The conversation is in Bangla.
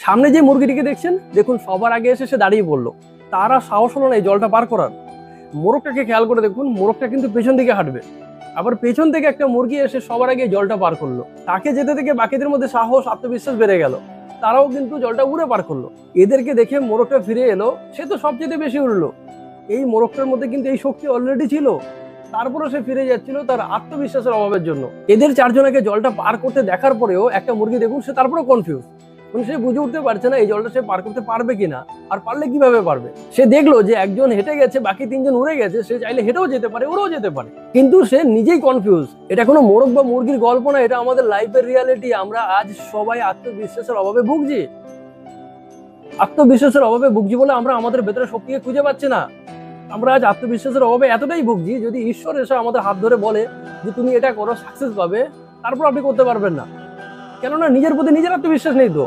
সামনে যে মুরগিটিকে দেখছেন, দেখুন সবার আগে এসে সে দাঁড়িয়ে পড়লো। তার আর সাহস হলো না এই জলটা পার করার। মোরগটাকে খেয়াল করে দেখুন, মোরগটা কিন্তু পেছন দিকে হাঁটবে। আবার পেছন থেকে একটা মুরগি এসে সবার আগে জলটা পার করলো। তাকে যেতে থেকে বাকিদের মধ্যে সাহস, আত্মবিশ্বাস বেড়ে গেল। তারাও কিন্তু জলটা উড়ে পার করলো। এদেরকে দেখে মোরগটা ফিরে এলো, সে তো সবচেয়ে বেশি উড়লো। এই মোরগটার মধ্যে কিন্তু এই শক্তি অলরেডি ছিল, তারপরে সে ফিরে যাচ্ছিল তার আত্মবিশ্বাসের অভাবের জন্য। এদের চারজনকে জলটা পার করতে দেখার পরেও একটা মুরগি দেখুন, সে তারপরে কনফিউজ। মানে সে বুঝে উঠতে পারছে না এই জলটা সে পার করতে পারবে কিনা, আর পারলে কিভাবে পারবে। সে দেখলো যে একজন হেঁটে গেছে, বাকি তিনজন উড়ে গেছে, সে চাইলে হেঁটেও যেতে পারে, ওরাও যেতে পারে, কিন্তু সে নিজেই কনফিউজ। এটা কোনো মোরগ বা মুরগির গল্প না, এটা আমাদের লাইফের রিয়ালিটি। আমরা আজ সবাই আত্মবিশ্বাসের অভাবে ভুগছি। আত্মবিশ্বাসের অভাবে ভুগছি বলে আমরা আমাদের ভেতরে শক্তিকে খুঁজে পাচ্ছি না। আমরা আজ আত্মবিশ্বাসের অভাবে এতটাই ভুগছি, যদি ঈশ্বর এসে আমাদের হাত ধরে বলে যে তুমি এটা করো, সাকসেস পাবে, তারপর আপনি করতে পারবেন না। কেননা নিজের প্রতি নিজের আত্মবিশ্বাস নেই তো।